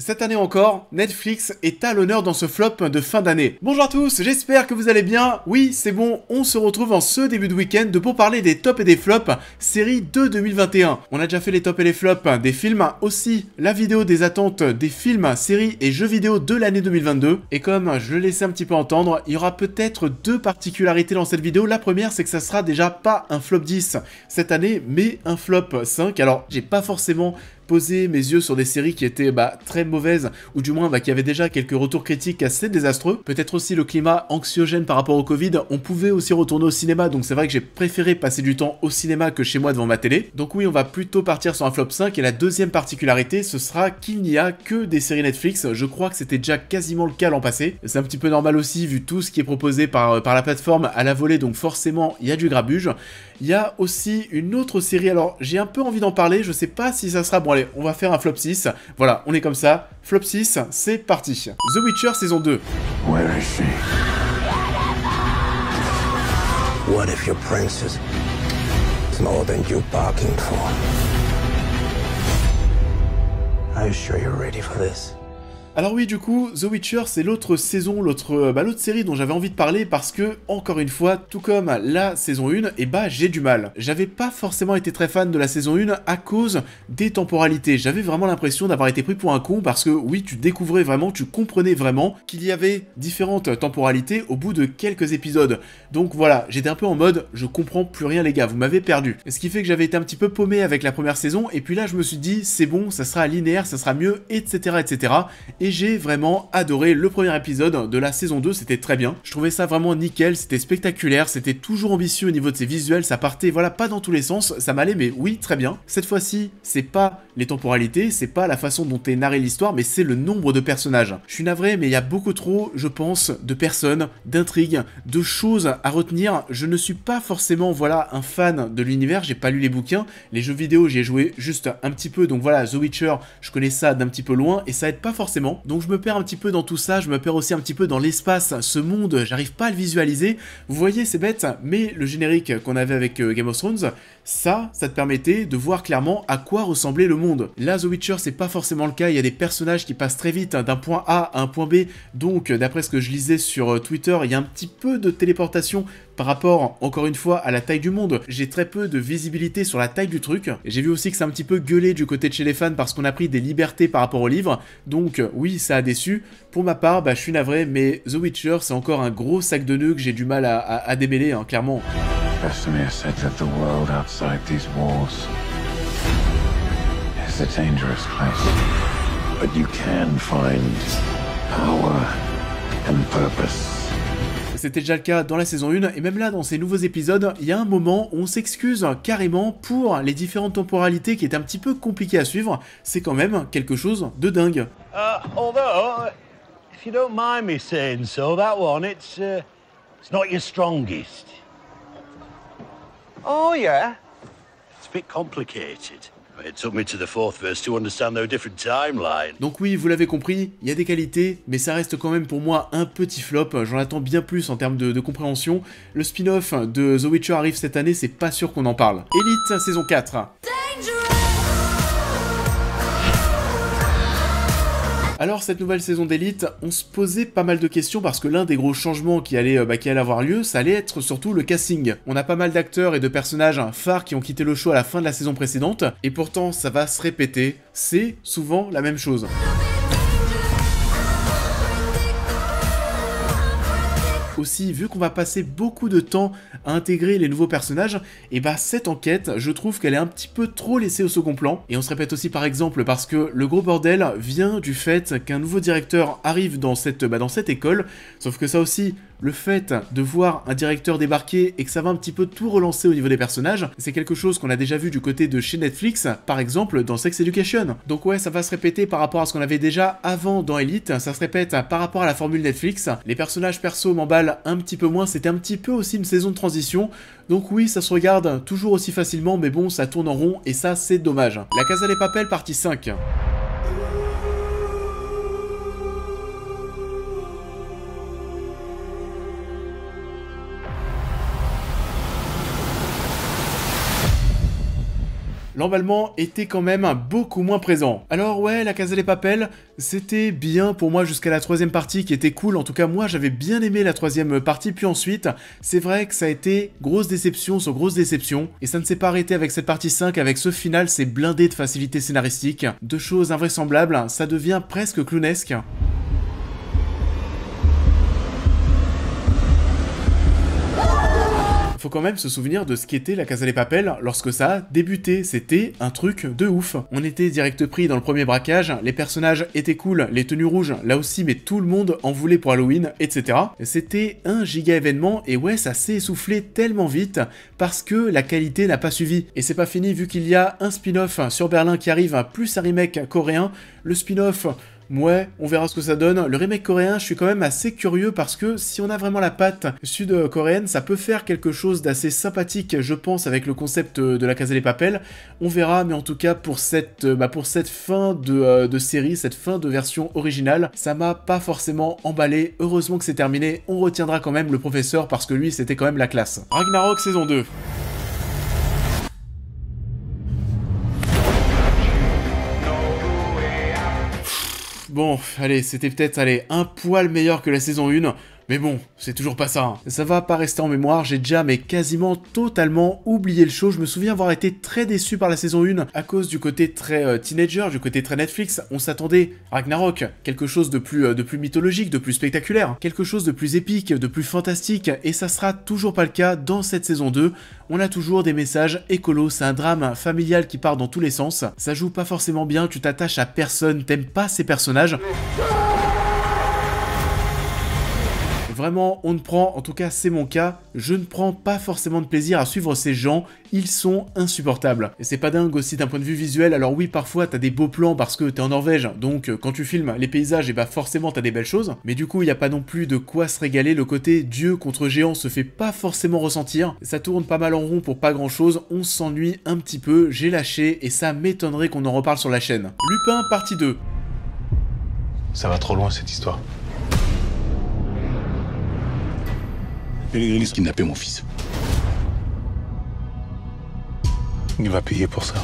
Cette année encore, Netflix est à l'honneur dans ce flop de fin d'année. Bonjour à tous, j'espère que vous allez bien. Oui, c'est bon, on se retrouve en ce début de week-end pour parler des tops et des flops série de 2021. On a déjà fait les tops et les flops des films, aussi la vidéo des attentes des films, séries et jeux vidéo de l'année 2022. Et comme je le laissais un petit peu entendre, il y aura peut-être deux particularités dans cette vidéo. La première, c'est que ça sera déjà pas un flop 10 cette année, mais un flop 5. Alors, j'ai pas forcément poser mes yeux sur des séries qui étaient très mauvaises, ou du moins qui avaient déjà quelques retours critiques assez désastreux. Peut-être aussi le climat anxiogène par rapport au Covid. On pouvait aussi retourner au cinéma, donc c'est vrai que j'ai préféré passer du temps au cinéma que chez moi devant ma télé. Donc oui, on va plutôt partir sur un flop 5, et la deuxième particularité, ce sera qu'il n'y a que des séries Netflix. Je crois que c'était déjà quasiment le cas l'an passé. C'est un petit peu normal aussi, vu tout ce qui est proposé par la plateforme à la volée, donc forcément, il y a du grabuge. Il y a aussi une autre série, alors j'ai un peu envie d'en parler, je sais pas si ça sera... Bon allez, on va faire un flop 6, voilà, on est comme ça, flop 6, c'est parti. The Witcher saison 2. Where is she? What if your princess is more than you bargained for? Are you sure you're ready for this? Alors oui, du coup, The Witcher, c'est l'autre saison, l'autre série dont j'avais envie de parler parce que, encore une fois, tout comme la saison 1, j'ai du mal. J'avais pas forcément été très fan de la saison 1 à cause des temporalités. J'avais vraiment l'impression d'avoir été pris pour un con parce que, oui, tu découvrais vraiment, tu comprenais vraiment qu'il y avait différentes temporalités au bout de quelques épisodes. Donc voilà, j'étais un peu en mode, je comprends plus rien les gars, vous m'avez perdu. Ce qui fait que j'avais été un petit peu paumé avec la première saison, et puis là je me suis dit, c'est bon, ça sera linéaire, ça sera mieux, etc. etc. Et j'ai vraiment adoré le premier épisode de la saison 2, c'était très bien. Je trouvais ça vraiment nickel, c'était spectaculaire, c'était toujours ambitieux au niveau de ses visuels, ça partait, voilà, pas dans tous les sens, ça m'allait, mais oui, très bien. Cette fois-ci, c'est pas les temporalités, c'est pas la façon dont est narrée l'histoire, mais c'est le nombre de personnages. Je suis navré, mais il y a beaucoup trop, je pense, de personnes, d'intrigues, de choses à retenir. Je ne suis pas forcément, voilà, un fan de l'univers, j'ai pas lu les bouquins, les jeux vidéo, j'y ai joué juste un petit peu, donc voilà, The Witcher, je connais ça d'un petit peu loin, et ça aide pas forcément. Donc je me perds un petit peu dans tout ça, je me perds aussi un petit peu dans l'espace, ce monde, j'arrive pas à le visualiser. Vous voyez, c'est bête, mais le générique qu'on avait avec Game of Thrones, ça te permettait de voir clairement à quoi ressemblait le monde. Là, The Witcher, c'est pas forcément le cas, il y a des personnages qui passent très vite d'un point A à un point B, donc d'après ce que je lisais sur Twitter, il y a un petit peu de téléportation par rapport, encore une fois, à la taille du monde. J'ai très peu de visibilité sur la taille du truc. J'ai vu aussi que c'est un petit peu gueulé du côté de chez les fans parce qu'on a pris des libertés par rapport au livre. Donc oui, ça a déçu. Pour ma part, je suis navré, mais The Witcher, c'est encore un gros sac de nœuds que j'ai du mal à démêler, hein, clairement. Vesemir said that the world outside these walls is a dangerous place. But you can find power and purpose. C'était déjà le cas dans la saison 1, et même là, dans ces nouveaux épisodes, il y a un moment où on s'excuse carrément pour les différentes temporalités qui est un petit peu compliqué à suivre. C'est quand même quelque chose de dingue. Although, if you don't mind me saying so, that one, it's not your strongest. Oh, yeah? It's a bit complicated. It took me to the fourth verse to understand their different timelines. Donc oui, vous l'avez compris, il y a des qualités, mais ça reste quand même pour moi un petit flop. J'en attends bien plus en termes de compréhension. Le spin-off de The Witcher arrive cette année, c'est pas sûr qu'on en parle. Elite, saison 4. Alors cette nouvelle saison d'Elite, on se posait pas mal de questions parce que l'un des gros changements qui allait avoir lieu, ça allait être surtout le casting. On a pas mal d'acteurs et de personnages phares qui ont quitté le show à la fin de la saison précédente, et pourtant ça va se répéter, c'est souvent la même chose. Aussi, vu qu'on va passer beaucoup de temps à intégrer les nouveaux personnages, et cette enquête, je trouve qu'elle est un petit peu trop laissée au second plan. Et on se répète aussi par exemple parce que le gros bordel vient du fait qu'un nouveau directeur arrive dans cette école, sauf que ça aussi, le fait de voir un directeur débarquer et que ça va un petit peu tout relancer au niveau des personnages, c'est quelque chose qu'on a déjà vu du côté de chez Netflix, par exemple dans Sex Education. Donc ouais, ça va se répéter par rapport à ce qu'on avait déjà avant dans Elite, ça se répète par rapport à la formule Netflix. Les personnages perso m'emballent un petit peu moins, c'était un petit peu aussi une saison de transition, donc oui, ça se regarde toujours aussi facilement, mais bon, ça tourne en rond et ça, c'est dommage. La Casa de Papel, partie 5. l'emballement était quand même beaucoup moins présent. Alors ouais, La Casa de Papel, c'était bien pour moi jusqu'à la troisième partie qui était cool, en tout cas moi j'avais bien aimé la troisième partie, puis ensuite, c'est vrai que ça a été grosse déception sur grosse déception, et ça ne s'est pas arrêté avec cette partie 5, avec ce final, c'est blindé de facilité scénaristique, de choses invraisemblables, ça devient presque clownesque. Faut quand même se souvenir de ce qu'était La Casa de Papel lorsque ça a débuté, c'était un truc de ouf. On était direct pris dans le premier braquage, les personnages étaient cool, les tenues rouges là aussi, mais tout le monde en voulait pour Halloween, etc. C'était un giga événement et ouais, ça s'est essoufflé tellement vite parce que la qualité n'a pas suivi. Et c'est pas fini vu qu'il y a un spin-off sur Berlin qui arrive, plus un remake coréen. Le spin-off... ouais, on verra ce que ça donne. Le remake coréen, je suis quand même assez curieux parce que si on a vraiment la patte sud-coréenne, ça peut faire quelque chose d'assez sympathique, je pense, avec le concept de La Casa de Papel. On verra, mais en tout cas, pour cette fin de série, cette fin de version originale, ça m'a pas forcément emballé. Heureusement que c'est terminé, on retiendra quand même le professeur parce que lui, c'était quand même la classe. Ragnarok saison 2. Bon, allez, c'était peut-être, un poil meilleur que la saison 1, mais bon, c'est toujours pas ça. Ça va pas rester en mémoire, j'ai déjà quasiment totalement oublié le show. Je me souviens avoir été très déçu par la saison 1 à cause du côté très teenager, du côté très Netflix. On s'attendait à Ragnarok, quelque chose de plus mythologique, de plus spectaculaire, quelque chose de plus épique, de plus fantastique, et ça sera toujours pas le cas dans cette saison 2. On a toujours des messages écolos, c'est un drame familial qui part dans tous les sens. Ça joue pas forcément bien, tu t'attaches à personne, t'aimes pas ces personnages. Vraiment, on ne prend, en tout cas c'est mon cas, je ne prends pas forcément de plaisir à suivre ces gens, ils sont insupportables. Et c'est pas dingue aussi d'un point de vue visuel, alors oui parfois t'as des beaux plans parce que t'es en Norvège, donc quand tu filmes les paysages, et bah forcément t'as des belles choses, mais du coup il n'y a pas non plus de quoi se régaler, le côté dieu contre géant se fait pas forcément ressentir, ça tourne pas mal en rond pour pas grand chose, on s'ennuie un petit peu, j'ai lâché, et ça m'étonnerait qu'on en reparle sur la chaîne. Lupin partie 2. Ça va trop loin cette histoire. Pellegrini a kidnappé mon fils. Il va payer pour ça.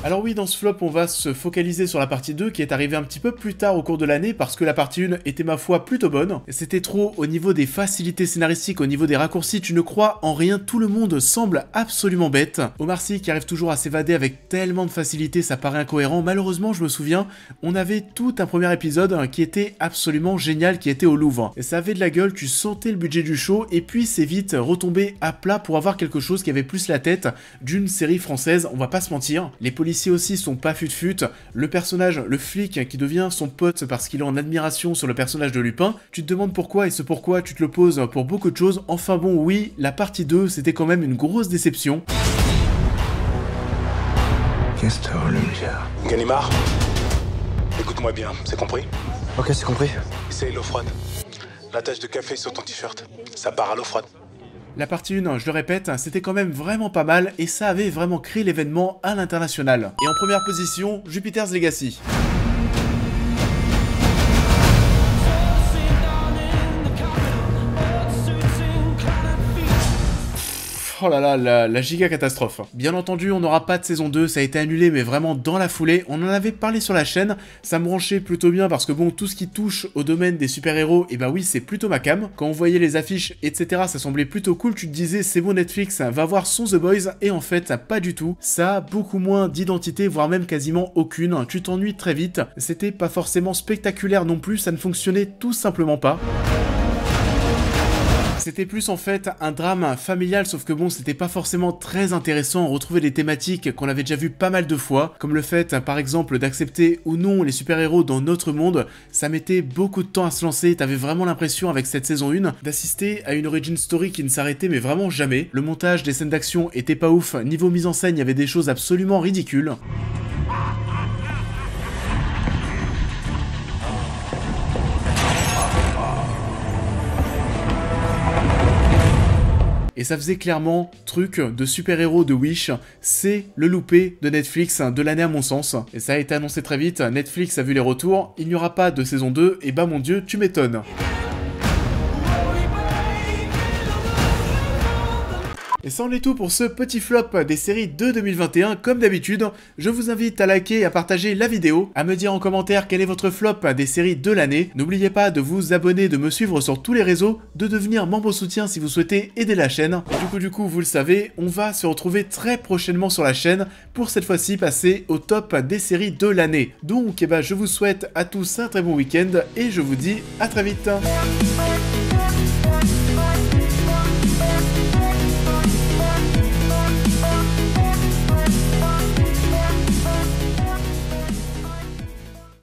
Alors oui, dans ce flop, on va se focaliser sur la partie 2 qui est arrivée un petit peu plus tard au cours de l'année parce que la partie 1 était ma foi plutôt bonne. C'était trop au niveau des facilités scénaristiques, au niveau des raccourcis, tu ne crois en rien, tout le monde semble absolument bête. Omar Sy qui arrive toujours à s'évader avec tellement de facilité, ça paraît incohérent. Malheureusement, je me souviens, on avait tout un premier épisode qui était absolument génial, qui était au Louvre. Et ça avait de la gueule, tu sentais le budget du show et puis c'est vite retombé à plat pour avoir quelque chose qui avait plus la tête d'une série française, on va pas se mentir. Les policiers aussi sont pas fut-fut, le personnage, le flic qui devient son pote parce qu'il est en admiration sur le personnage de Lupin, tu te demandes pourquoi et ce pourquoi tu te le poses pour beaucoup de choses, enfin bon oui, la partie 2 c'était quand même une grosse déception. Qu'est-ce que t'as, Lumière? Ganimard, écoute-moi bien, c'est compris? Ok, c'est compris. C'est l'eau froide. La tache de café sur ton t-shirt, ça part à l'eau froide. La partie 1, je le répète, c'était quand même vraiment pas mal et ça avait vraiment créé l'événement à l'international. Et en première position, Jupiter's Legacy. Oh là là, la giga catastrophe. Bien entendu, on n'aura pas de saison 2, ça a été annulé, mais vraiment dans la foulée. On en avait parlé sur la chaîne, ça me branchait plutôt bien parce que bon, tout ce qui touche au domaine des super-héros, et bah oui, c'est plutôt ma cam. Quand on voyait les affiches, etc., ça semblait plutôt cool, tu te disais, c'est bon Netflix, va voir son The Boys, et en fait, pas du tout. Ça a beaucoup moins d'identité, voire même quasiment aucune. Tu t'ennuies très vite, c'était pas forcément spectaculaire non plus, ça ne fonctionnait tout simplement pas. C'était plus en fait un drame familial, sauf que bon, c'était pas forcément très intéressant. On retrouvait des thématiques qu'on avait déjà vues pas mal de fois, comme le fait, par exemple, d'accepter ou non les super-héros dans notre monde. Ça mettait beaucoup de temps à se lancer, t'avais vraiment l'impression, avec cette saison 1, d'assister à une origin story qui ne s'arrêtait mais vraiment jamais. Le montage des scènes d'action était pas ouf, niveau mise en scène, il y avait des choses absolument ridicules. Et ça faisait clairement truc de super-héros de Wish, c'est le loupé de Netflix de l'année à mon sens. Et ça a été annoncé très vite, Netflix a vu les retours, il n'y aura pas de saison 2, et bah mon dieu, tu m'étonnes. Et ça en est tout pour ce petit flop des séries de 2021. Comme d'habitude, je vous invite à liker et à partager la vidéo, à me dire en commentaire quel est votre flop des séries de l'année. N'oubliez pas de vous abonner, de me suivre sur tous les réseaux, de devenir membre soutien si vous souhaitez aider la chaîne. Et du coup, vous le savez, on va se retrouver très prochainement sur la chaîne pour cette fois-ci passer au top des séries de l'année. Donc, je vous souhaite à tous un très bon week-end et je vous dis à très vite.